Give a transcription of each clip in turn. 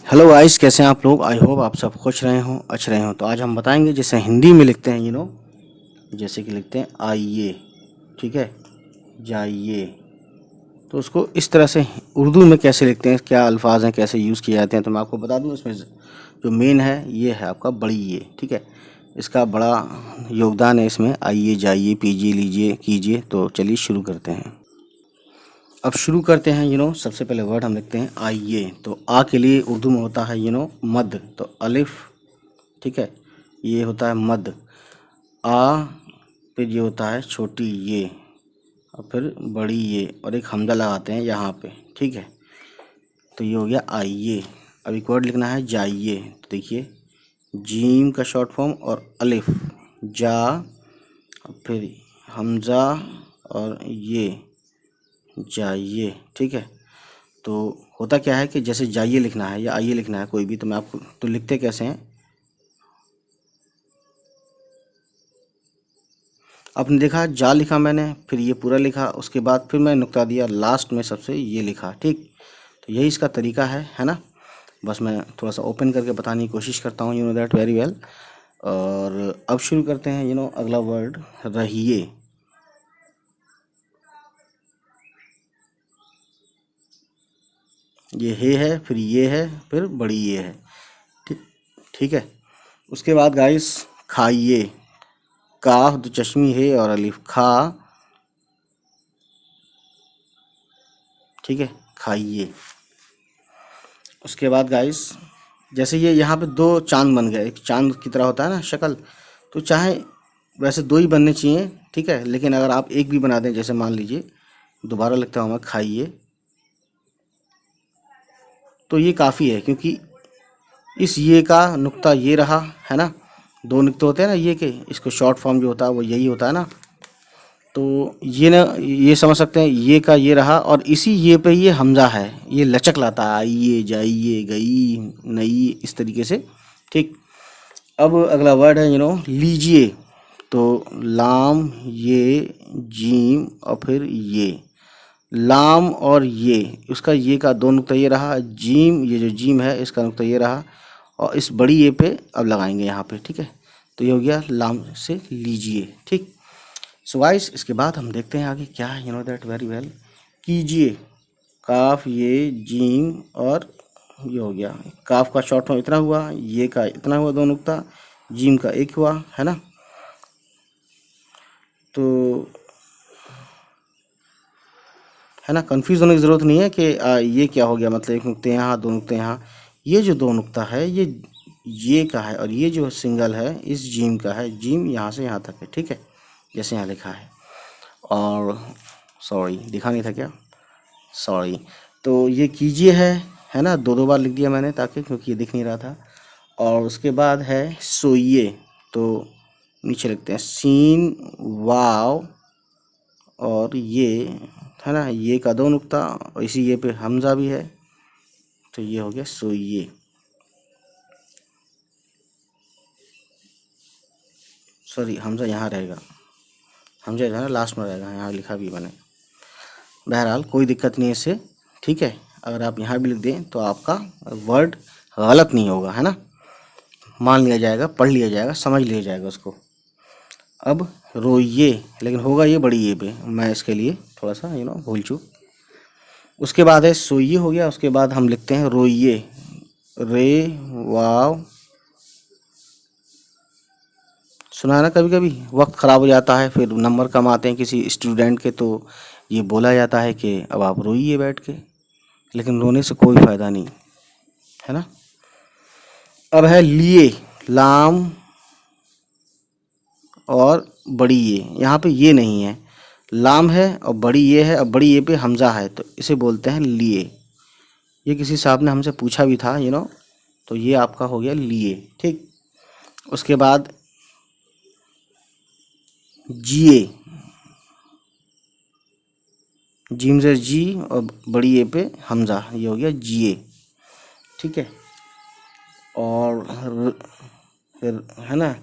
Hello guys, कैसे हैं आप लोग। आई होप आप सब खुश रहे हों, अच्छे रहे हों। तो आज हम बताएंगे जैसे हिंदी में लिखते हैं जैसे कि लिखते हैं आइए, ठीक है, जाइए। तो उसको इस तरह से उर्दू में कैसे लिखते हैं, क्या अल्फाज हैं, कैसे यूज़ किए जाते हैं, तो मैं आपको बता दूं। इसमें जो मेन है ये है आपका बड़ी ये, ठीक है। इसका बड़ा योगदान है इसमें। आइए, जाइए, पीजिए, लीजिए, कीजिए। तो चलिए शुरू करते हैं। अब शुरू करते हैं। सबसे पहले वर्ड हम लिखते हैं आइए। तो आ के लिए उर्दू में होता है मद। तो अलिफ, ठीक है, ये होता है मद। आ, फिर ये होता है छोटी ये, और फिर बड़ी ये, और एक हमजा लगाते हैं यहाँ पे, ठीक है। तो ये हो गया आइए। अब एक वर्ड लिखना है जाइए। तो देखिए, जीम का शॉर्ट फॉर्म और अलिफ, जा, और फिर हमजा और ये, जाइए, ठीक है। तो होता क्या है कि जैसे जाइए लिखना है या आइए लिखना है कोई भी, तो मैं आपको तो लिखते कैसे हैं। आपने देखा, जा लिखा मैंने, फिर ये पूरा लिखा, उसके बाद फिर मैं नुक्ता दिया, लास्ट में सबसे ये लिखा, ठीक। तो यही इसका तरीका है ना। बस मैं थोड़ा सा ओपन करके बताने की कोशिश करता हूँ, दैट वेरी वेल। और अब शुरू करते हैं अगला वर्ड, रहिए। ये है, फिर ये है, फिर बड़ी ये है, ठीक, ठीक है। उसके बाद गाइस, खाइए। काफ दो चश्मी है और अलिफ, खा, ठीक है, खाइए। उसके बाद गाइस, जैसे ये यहाँ पे दो चांद बन गए, एक चांद की तरह होता है ना शक्ल, तो चाहे वैसे दो ही बनने चाहिए, ठीक है। लेकिन अगर आप एक भी बना दें, जैसे मान लीजिए दोबारा लिखता हूँ मैं खाइए, तो ये काफ़ी है, क्योंकि इस ये का नुक्ता ये रहा, है ना। दो नुक्ते होते हैं ना ये के, इसको शॉर्ट फॉर्म जो होता है वो यही होता है ना। तो ये ना, ये समझ सकते हैं, ये का ये रहा, और इसी ये पे ये हमजा है, ये लचक लाता है, आइए, जाइए, गई, नई, इस तरीके से, ठीक। अब अगला वर्ड है लीजिए। तो लाम, ये, जीम, और फिर ये, लाम और ये, उसका ये का दो नुक्ता ये रहा, जीम, ये जो जीम है इसका नुक्ता ये रहा, और इस बड़ी ये पे अब लगाएंगे यहाँ पे, ठीक है। तो ये हो गया लाम से लीजिए, ठीक। सो गाइस, इसके बाद हम देखते हैं आगे क्या है, दैट वेरी वेल। कीजिए। काफ, ये, जीम, और ये हो गया। काफ का शॉर्ट फॉर्म इतना हुआ, ये का इतना हुआ दो नुक्ता, जीम का एक हुआ, है ना। तो है ना, कंफ्यूज होने की ज़रूरत नहीं है कि ये क्या हो गया, मतलब एक नुक्ते यहाँ, दो नुक्ते यहाँ। ये जो दो नुक्ता है ये का है, और ये जो सिंगल है इस जीम का है। जीम यहाँ से यहाँ तक है, ठीक है, जैसे यहाँ लिखा है। और सॉरी, दिखा नहीं था क्या, सॉरी। तो ये कीजिए है ना, दो दो बार लिख दिया मैंने ताकि, क्योंकि ये दिख नहीं रहा था। और उसके बाद है सोइए। तो नीचे लिखते हैं सीन, वाव, और ये, है ना, ये का दो नुक्ता, और इसी ये पे हमजा भी है। तो ये हो गया सोइए। सॉरी, हमजा यहाँ रहेगा, हमजा जो है ना लास्ट में रहेगा, यहाँ लिखा भी मैंने। बहरहाल कोई दिक्कत नहीं है इससे, ठीक है। अगर आप यहाँ भी लिख दें तो आपका वर्ड गलत नहीं होगा, है ना। मान लिया जाएगा, पढ़ लिया जाएगा, समझ लिया जाएगा उसको। अब रोइए, लेकिन होगा ये बड़ी ये पे, मैं इसके लिए थोड़ा सा भूल चूक। उसके बाद है सोइए हो गया, उसके बाद हम लिखते हैं रोइए। रे, वाव। सुना है ना, कभी कभी वक्त ख़राब हो जाता है, फिर नंबर कम आते हैं किसी स्टूडेंट के, तो ये बोला जाता है कि अब आप रोइए बैठ के, लेकिन रोने से कोई फ़ायदा नहीं, है ना। अब है लिए। लाम और बड़ी ये, यहाँ पे ये नहीं है, लाम है और बड़ी ये है, और बड़ी ये पे हमजा है, तो इसे बोलते हैं लिए। ये किसी साहब ने हमसे पूछा भी था, तो ये आपका हो गया लिए, ठीक। उसके बाद जिए। जीम से जी, और बड़ी ए पे हमजा, ये हो गया जिए, ठीक है। और फिर है ना,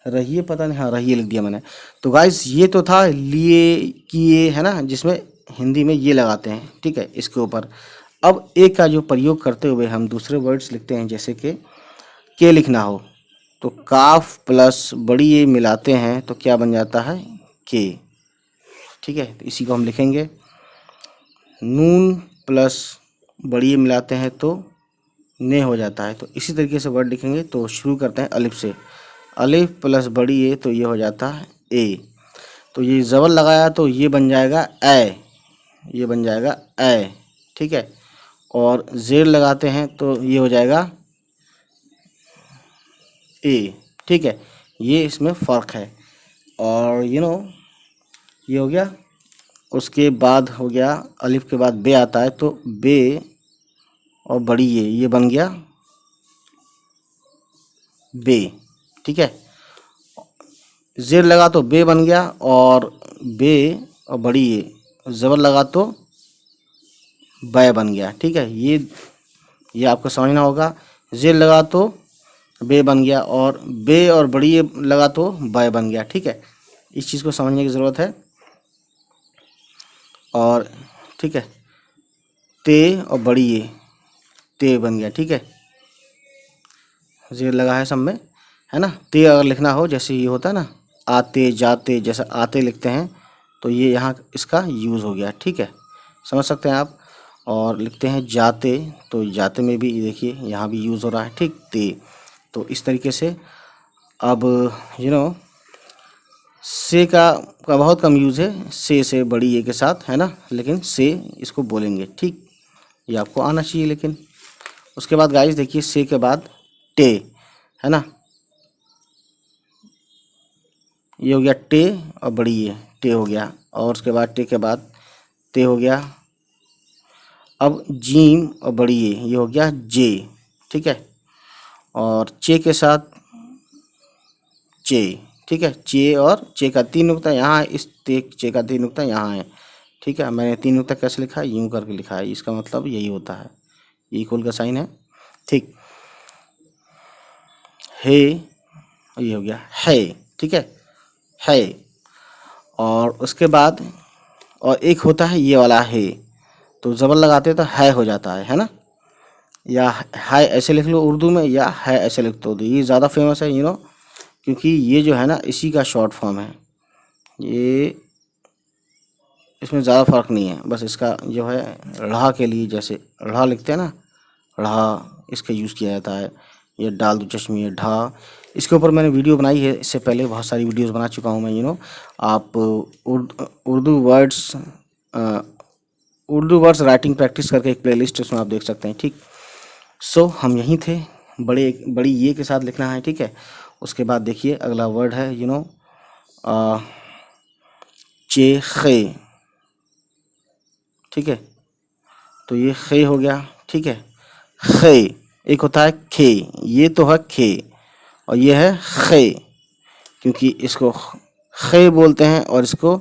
रहिए, पता नहीं, हाँ रहिए लिख दिया मैंने। तो गाइस, ये तो था लिए, किए, है ना, जिसमें हिंदी में ये लगाते हैं, ठीक है, इसके ऊपर। अब ए का जो प्रयोग करते हुए हम दूसरे वर्ड्स लिखते हैं, जैसे कि के लिखना हो तो काफ प्लस बड़ी ए मिलाते हैं तो क्या बन जाता है, के। ठीक है, तो इसी को हम लिखेंगे। नून प्लस बड़ी ए मिलाते हैं तो ने हो जाता है। तो इसी तरीके से वर्ड लिखेंगे। तो शुरू करते हैं अलिफ से। अलिफ प्लस बड़ी ए तो ये हो जाता है ए। तो ये ज़बर लगाया तो ये बन जाएगा ए, ये बन जाएगा ए। ठीक है, और ज़ेर लगाते हैं तो ये हो जाएगा ए। ठीक है, ये इसमें फ़र्क है। और ये हो गया। उसके बाद हो गया अलिफ के बाद बे आता है तो बे और बड़ी ये बन गया बे। ठीक है, ज़ेर लगा तो बे बन गया, और बे और बड़ी ये ज़बर लगा तो बै बन गया। ठीक है, ये आपको समझना होगा। ज़ेर लगा तो बे बन गया, और बे और बड़ी ये लगा तो बै बन गया। ठीक है, इस चीज़ को समझने की ज़रूरत है। और ठीक है, ते और बड़ी ये ते बन गया। ठीक है, ज़ेर लगा है सब में, है ना। ते अगर लिखना हो, जैसे ये होता है ना आते जाते, जैसे आते लिखते हैं तो ये यहाँ इसका यूज़ हो गया। ठीक है, समझ सकते हैं आप। और लिखते हैं जाते तो जाते में भी देखिए यहाँ भी यूज़ हो रहा है। ठीक, ते। तो इस तरीके से अब से का बहुत कम यूज़ है, से बड़ी ये के साथ, है ना, लेकिन से इसको बोलेंगे। ठीक, ये आपको आना चाहिए। लेकिन उसके बाद गाइस देखिए, से के बाद टे, है ना, ये हो गया टे और बड़ी ये टे हो गया। और उसके बाद टे के बाद ते हो गया। अब जीम और बड़ी ये हो गया जे। ठीक है, और चे के साथ चे। ठीक है, चे और चे का 3 नुक्ता यहाँ है, इस चे का 3 नुक्ता यहाँ है। ठीक है, मैंने 3 नुक्ता कैसे लिखा है, यूं करके लिखा है। इसका मतलब यही होता है, इक्वल का साइन है। ठीक, हे, ये हो गया है। ठीक है। और उसके बाद और एक होता है ये वाला है, तो ज़बर लगाते तो है हो जाता है ना। या है ऐसे लिख लो उर्दू में, या है ऐसे लिख दो। ये ज़्यादा फेमस है क्योंकि ये जो है ना इसी का शॉर्ट फॉर्म है। ये इसमें ज़्यादा फ़र्क नहीं है, बस इसका जो है ढ़ा के लिए, जैसे ढ़ा लिखते हैं ना, ढ़ा इसका यूज़ किया जाता है। ये डाल दो चश्मे ढा, इसके ऊपर मैंने वीडियो बनाई है, इससे पहले बहुत सारी वीडियोस बना चुका हूँ मैं। आप उर्दू वर्ड्स राइटिंग प्रैक्टिस करके एक प्लेलिस्ट उसमें आप देख सकते हैं। ठीक, सो हम यहीं थे। बड़ी ये के साथ लिखना है। ठीक है, उसके बाद देखिए अगला वर्ड है चे खे। ठीक है, तो ये खे हो गया। ठीक है, खे एक होता है खे, ये तो है खे, और ये है खे, क्योंकि इसको खे बोलते हैं और इसको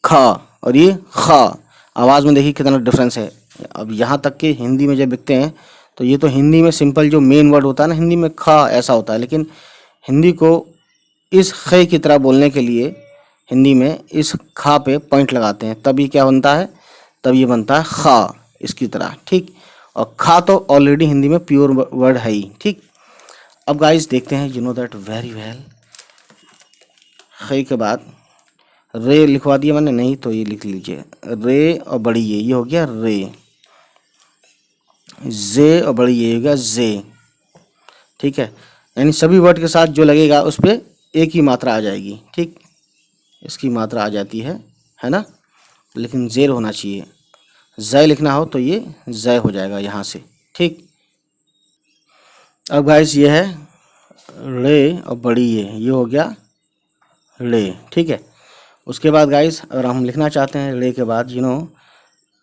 खा, और ये खा। आवाज़ में देखिए कितना डिफरेंस है। अब यहाँ तक कि हिंदी में जब लिखते हैं तो ये तो हिंदी में सिंपल जो मेन वर्ड होता है ना हिंदी में खा ऐसा होता है, लेकिन हिंदी को इस खे की तरह बोलने के लिए हिंदी में इस खा पे पॉइंट लगाते हैं, तब ये क्या बनता है, तब ये बनता है खा इसकी तरह। ठीक, और खा तो ऑलरेडी हिंदी में प्योर वर्ड है ही। ठीक, अब गाइस देखते हैं दैट वेरी वेल। खे के बाद रे लिखवा दिया मैंने, नहीं तो ये लिख लीजिए रे और बड़ी ये हो गया रे। जे और बड़ी ये हो गया जे। ठीक है, यानी सभी वर्ड के साथ जो लगेगा उस पर एक ही मात्रा आ जाएगी। ठीक, इसकी मात्रा आ जाती है ना, लेकिन जेर होना चाहिए। जय लिखना हो तो ये जय हो जाएगा यहाँ से। ठीक, अब गाइस ये है रे और बड़ी ये हो गया रे। ठीक है, उसके बाद गाइस अगर हम लिखना चाहते हैं रे के बाद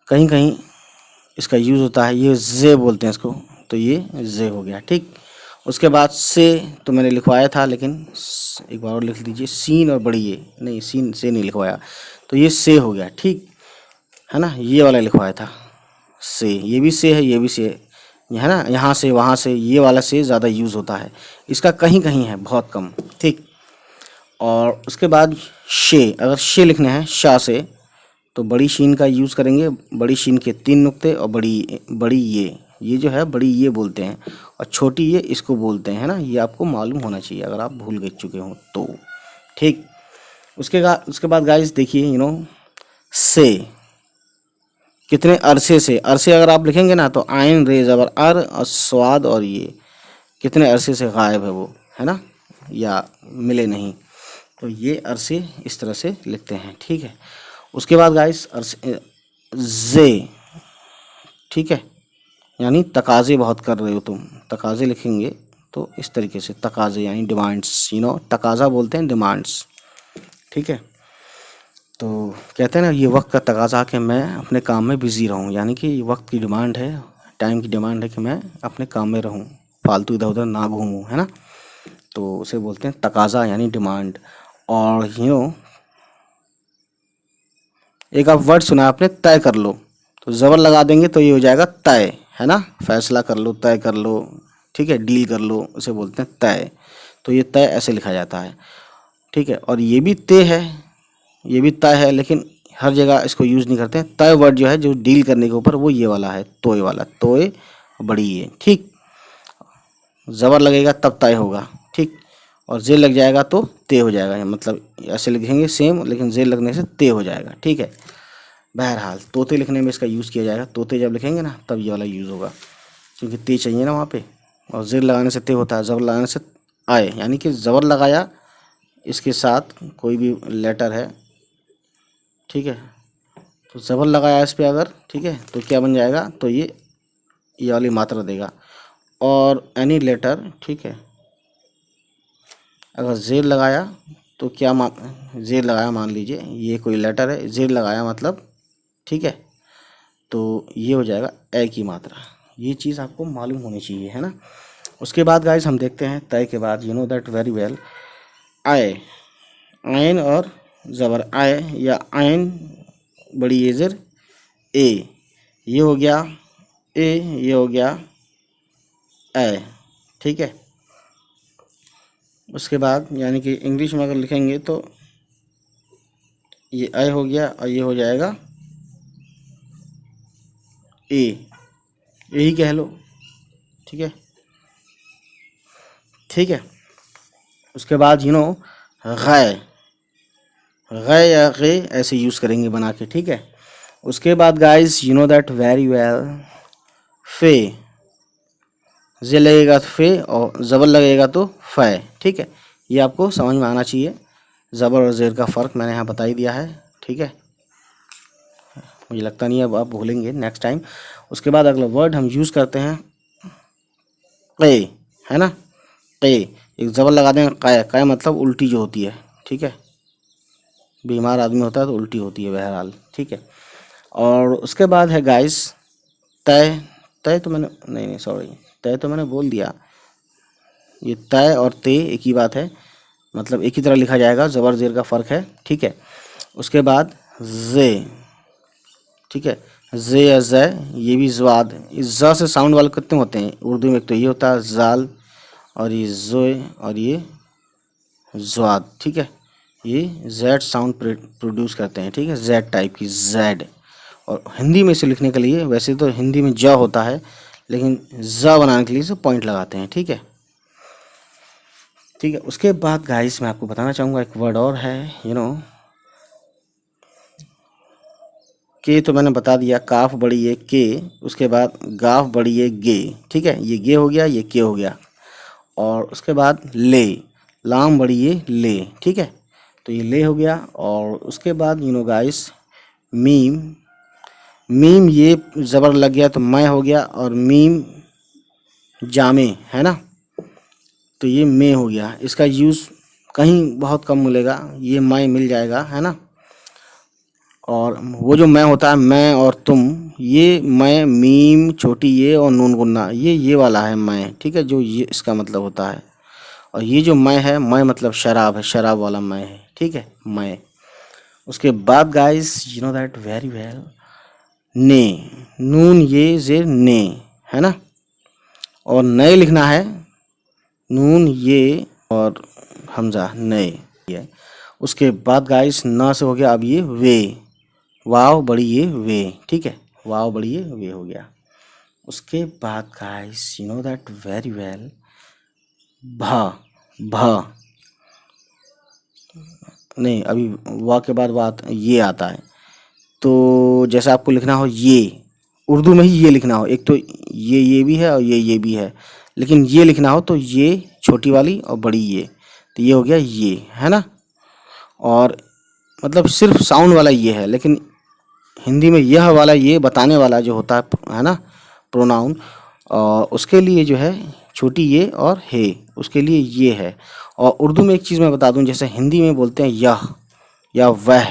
कहीं कहीं इसका यूज़ होता है, ये जे बोलते हैं इसको, तो ये जे हो गया। ठीक, उसके बाद से तो मैंने लिखवाया था, लेकिन एक बार और लिख लीजिए सीन और बड़ी ये, नहीं सीन से नहीं लिखवाया, तो ये से हो गया। ठीक है ना, ये वाला लिखवाया था से, ये भी से है, ये भी से है ना, यहाँ से वहाँ से ये वाला से ज़्यादा यूज़ होता है, इसका कहीं कहीं है, बहुत कम। ठीक, और उसके बाद शे, अगर शे लिखने हैं शाह से तो बड़ी शीन का यूज़ करेंगे, बड़ी शीन के 3 नुक्ते और बड़ी बड़ी ये जो है बड़ी ये बोलते हैं, और छोटी ये इसको बोलते हैं, है ना। ये आपको मालूम होना चाहिए अगर आप भूल गए चुके हो तो, ठीक। उसके बाद गाइस देखिए से, कितने अरसे से, अरसे अगर आप लिखेंगे ना तो आयन रे ज़बर अर और स्वाद, और ये कितने अरसे से गायब है वो, है ना, या मिले नहीं, तो ये अरसे इस तरह से लिखते हैं, ठीक है। उसके बाद गाइस अरसे जे, ठीक है, यानी तकाजे बहुत कर रहे हो तुम, तकाजे लिखेंगे तो इस तरीके से, तकाजे यानी डिमांड्स, तकाजा बोलते हैं डिमांड्स, ठीक है। तो कहते हैं ना ये वक्त का तकाजा कि मैं अपने काम में बिज़ी रहूं, यानी कि ये वक्त की डिमांड है, टाइम की डिमांड है कि मैं अपने काम में रहूं, फालतू इधर उधर ना घूमूं, है ना। तो उसे बोलते हैं तकाजा यानी डिमांड। और एक आप वर्ड सुना आपने, तय कर लो, तो ज़बर लगा देंगे तो ये हो जाएगा तय, है ना, फैसला कर लो, तय कर लो, ठीक है, डील कर लो, उसे बोलते हैं तय। तो ये तय ऐसे लिखा जाता है, ठीक है। और ये भी तय है, ये भी तय है, लेकिन हर जगह इसको यूज़ नहीं करते हैं। तय वर्ड जो है जो डील करने के ऊपर, वो ये वाला है, तोय वाला, तोय बड़ी ये, ठीक। ज़बर लगेगा तब तय होगा, ठीक, और जे लग जाएगा तो ते हो जाएगा, मतलब ऐसे लिखेंगे सेम, लेकिन जे लगने से ते हो जाएगा, ठीक है। बहरहाल तोते लिखने में इसका यूज़ किया जाएगा, तोते जब लिखेंगे ना तब ये वाला यूज़ होगा, क्योंकि ते चाहिए ना वहाँ पे, और ज़ेर लगाने से ते होता है, ज़बर लगाने से आए, यानी कि ज़बर लगाया इसके साथ कोई भी लेटर है, ठीक है, तो ज़बर लगाया इस पर अगर, ठीक है, तो क्या बन जाएगा, तो ये वाली मात्रा देगा। और एनी लेटर, ठीक है, अगर ज़ेर लगाया तो क्या ज़ेर लगाया, मान लीजिए ये कोई लेटर है, ज़ेर लगाया मतलब, ठीक है, तो ये हो जाएगा ए की मात्रा। ये चीज़ आपको मालूम होनी चाहिए, है ना। उसके बाद गाइस हम देखते हैं तय के बाद, दैट वेरी वेल, आए, आयन और ज़बर आए, या आयन बड़ी ए ज़ेर ए, ये हो गया ए, ये हो गया ए, ठीक है। उसके बाद यानी कि इंग्लिश में अगर लिखेंगे तो ये ए हो गया, और ये हो जाएगा ए, यही कह लो, ठीक है, ठीक है। उसके बाद गै, गै या गे ऐसे यूज़ करेंगे बना के, ठीक है। उसके बाद गाइस दैट वेरी वेल, फे, जे लगेगा तो फे, और ज़बर लगेगा तो फै, ठीक है। ये आपको समझ में आना चाहिए, ज़बर और ज़ेर का फ़र्क मैंने यहाँ बता ही दिया है, ठीक है। मुझे लगता नहीं है अब आप भूलेंगे नेक्स्ट टाइम। उसके बाद अगला वर्ड हम यूज़ करते हैं क़े, है ना, क़े, एक ज़बर लगा देंगे, क़ै, क़ै मतलब उल्टी जो होती है, ठीक है, बीमार आदमी होता है तो उल्टी होती है, बहरहाल, ठीक है। और उसके बाद है गाइस तय, तय तो मैंने नहीं सॉरी, तय तो मैंने बोल दिया, ये तय और ते एक ही बात है, मतलब एक ही तरह लिखा जाएगा, ज़बर ज़ेर का फ़र्क है, ठीक है। उसके बाद जे, ठीक है, जे या जै, ये भी ज़्वाद, इस ज़ से साउंड वाले कितने होते हैं उर्दू में, एक तो ये होता है ज़ाल, और ये ज़ोए, और ये ज़्वाद, ठीक है, ये जेड साउंड प्रोड्यूस करते हैं, ठीक है, जेड टाइप की, जेड। और हिंदी में इसे लिखने के लिए, वैसे तो हिंदी में ज होता है, लेकिन ज़ बनाने के लिए इसे पॉइंट लगाते हैं, ठीक है, ठीक है। उसके बाद गाइस मैं आपको बताना चाहूँगा एक वर्ड और है, के तो मैंने बता दिया, काफ बड़ी है के, उसके बाद गाफ बड़ी है गे, ठीक है, ये गे हो गया, ये के हो गया। और उसके बाद ले, लाम बड़ी है ले, ठीक है, तो ये ले हो गया। और उसके बाद गाइस मीम, मीम ये ज़बर लग गया तो मैं हो गया, और मीम जामे, है ना, तो ये मैं हो गया। इसका यूज़ कहीं बहुत कम मिलेगा, ये मैं मिल जाएगा, है ना। और वो जो मैं होता है, मैं और तुम, ये मैं, मीम छोटी ये और नून गुन्ना, ये वाला है मैं, ठीक है, जो ये इसका मतलब होता है। और ये जो मैं है, मैं मतलब शराब है, शराब वाला मैं है, ठीक है, मैं। उसके बाद गाइस दैट वेरी वेल, ने, नून ये जेर ने, है ना, और नए लिखना है, नून ये और हमजा नए। उसके बाद गाइस ना से हो गया अब ये वे, वाव बड़ी ये वे, ठीक है, वाव बड़ी ये वे हो गया। उसके बाद guys you know that very well, भ भ नहीं, अभी वा के बाद बात ये आता है। तो जैसे आपको लिखना हो ये, उर्दू में ही ये लिखना हो, एक तो ये भी है और ये भी है, लेकिन ये लिखना हो तो ये छोटी वाली और बड़ी ये, तो ये हो गया ये, है ना। और मतलब सिर्फ साउंड वाला ये है, लेकिन हिंदी में यह वाला ये बताने वाला जो होता है ना प्रोनाउन, उसके लिए जो है छोटी ये और हे, उसके लिए ये है। और उर्दू में एक चीज़ मैं बता दूं, जैसे हिंदी में बोलते हैं यह या वह,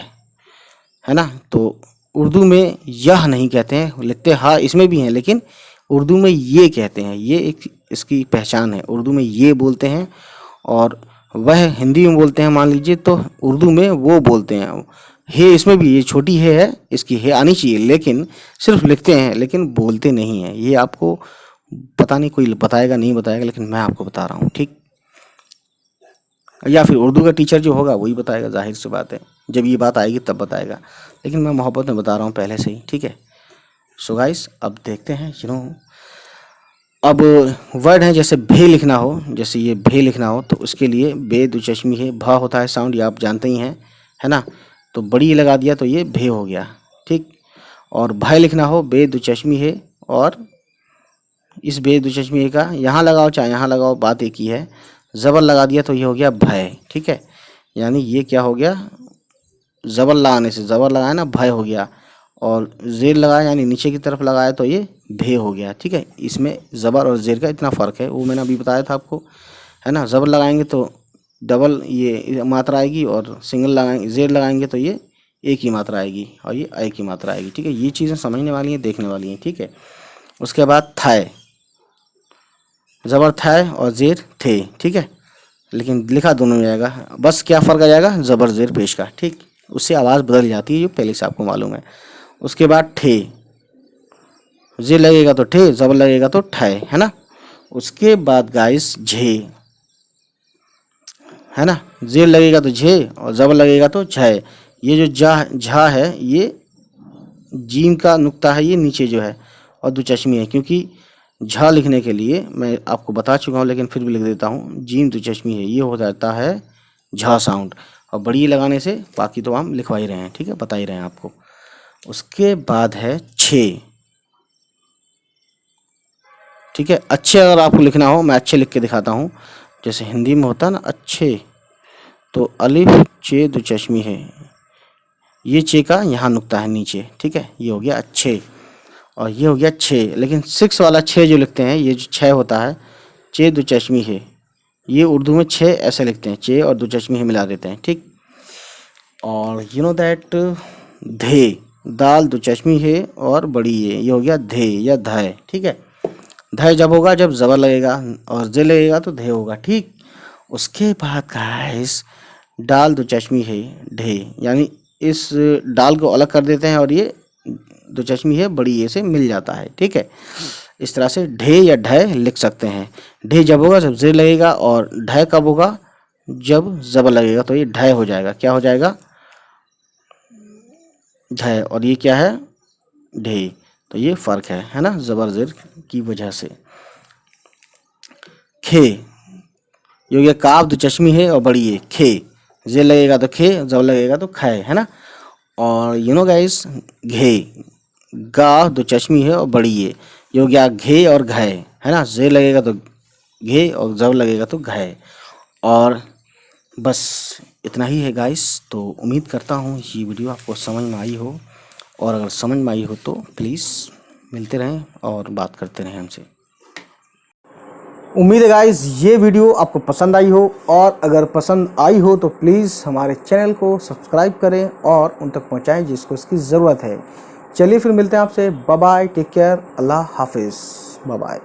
है ना, तो उर्दू में यह नहीं कहते हैं, लिखते हाँ इसमें भी हैं, लेकिन उर्दू में ये कहते हैं। ये एक इसकी पहचान है, उर्दू में ये बोलते हैं और वह हिंदी में बोलते हैं मान लीजिए, तो उर्दू में वो बोलते हैं। हे इसमें भी ये छोटी है, इसकी हे आनी चाहिए, लेकिन सिर्फ लिखते हैं लेकिन बोलते नहीं हैं। ये आपको पता नहीं कोई बताएगा नहीं बताएगा, लेकिन मैं आपको बता रहा हूँ, ठीक। या फिर उर्दू का टीचर जो होगा वही बताएगा, जाहिर सी बात है, जब ये बात आएगी तब बताएगा, लेकिन मैं मोहब्बत में बता रहा हूँ पहले से ही, ठीक है। सो गाइस अब देखते हैं अब वर्ड है, जैसे भे लिखना हो, जैसे ये भे लिखना हो तो उसके लिए बे दो चश्मी है, भा होता है साउंड, ये आप जानते ही हैं, है ना। तो बड़ी लगा दिया तो ये भे हो गया, ठीक। और भय लिखना हो, बे दो चश्मी है, और इस बे दो चश्मी का यहाँ लगाओ चाहे यहाँ लगाओ, बात एक ही है। ज़बर लगा दिया तो ये हो गया भय, ठीक है। यानी ये क्या हो गया, ज़बर लगाने से, ज़बर लगाया ना भय हो गया, और ज़ेर लगाया यानी नीचे की तरफ लगाया तो ये भे हो गया, ठीक है। इसमें ज़बर और ज़ेर का इतना फ़र्क है, वो मैंने अभी बताया था आपको, है ना। ज़बर लगाएंगे तो डबल ये मात्रा आएगी, और सिंगल लगाएंगे ज़ेर लगाएंगे तो ये एक ही मात्रा आएगी, और ये एक ही मात्रा आएगी, ठीक है। ये चीज़ें समझने वाली हैं, देखने वाली हैं, ठीक है। उसके बाद थाय, ज़बर थाय और ज़ेर थे, ठीक है, लेकिन लिखा दोनों में आएगा, बस क्या फ़र्क आ जाएगा ज़बर ज़ेर पेश का, ठीक। उससे आवाज़ बदल जाती है, जो पहले से आपको मालूम है। उसके बाद ठे, ज़ेर लगेगा तो ठे, ज़बर लगेगा तो ठय, है ना। उसके बाद गाइस झे, है ना, ज़ेर लगेगा तो झे और ज़बर लगेगा तो झय। ये जो झा है ये जीम का नुक्ता है, ये नीचे जो है, और दो चश्मी है, क्योंकि झा लिखने के लिए मैं आपको बता चुका हूँ, लेकिन फिर भी लिख देता हूँ, जीम दो चश्मी है, ये हो जाता है झा साउंड। और बड़ी लगाने से बाकी तो हम लिखवा ही रहे हैं, ठीक है, बता ही रहे हैं आपको। उसके बाद है छे, ठीक है। अच्छे अगर आपको लिखना हो, मैं अच्छे लिख के दिखाता हूँ, जैसे हिंदी में होता है ना अच्छे, तो अलिफ चे दो चश्मी है, ये चे का यहाँ नुक्ता है नीचे, ठीक है, ये हो गया अच्छे। और ये हो गया छे, लेकिन 6 वाला छे जो लिखते हैं, ये जो छः होता है, चे दो चश्मी है, ये उर्दू में छे ऐसे लिखते हैं, चे और दो चश्मी है मिला देते हैं, ठीक। और यू नो दैट धे, दाल दो चश्मी है और बड़ी ये हो गया धे या धय, ठीक है। धय जब होगा जब ज़बर लगेगा, और जे लगेगा तो धे होगा, ठीक। उसके बाद गाइस डाल दो चश्मी है ढे, यानी इस डाल को अलग कर देते हैं और ये दो चश्मी है बड़ी ये से मिल जाता है, ठीक है। इस तरह से ढे या ढय लिख सकते हैं। ढे जब होगा जब जेर लगेगा, और ढय कब होगा जब ज़बर लगेगा, तो ये ढय हो जाएगा, क्या हो जाएगा ढय, और ये क्या है ढे। तो ये फ़र्क है ना, ज़बर ज़ेर की वजह से। खे, ये हो गया काफ दो चश्मी है और बड़ी है, खे, जे लगेगा तो खे, जब लगेगा तो खै, है ना। और यू नो गाइस घे, गा दो चश्मी है और बड़ी है, ये हो गया घे और घय, है ना। जे लगेगा तो घे और जब लगेगा तो घय। और बस इतना ही है गाइस। तो उम्मीद करता हूँ ये वीडियो आपको समझ में आई हो, और अगर समझ में आई हो तो प्लीज़ मिलते रहें और बात करते रहें हमसे। उम्मीद है गाइस ये वीडियो आपको पसंद आई हो, और अगर पसंद आई हो तो प्लीज़ हमारे चैनल को सब्सक्राइब करें और उन तक पहुंचाएं जिसको इसकी ज़रूरत है। चलिए फिर मिलते हैं आपसे, बाय बाय, टेक केयर, अल्लाह हाफिज़, बाय बाय।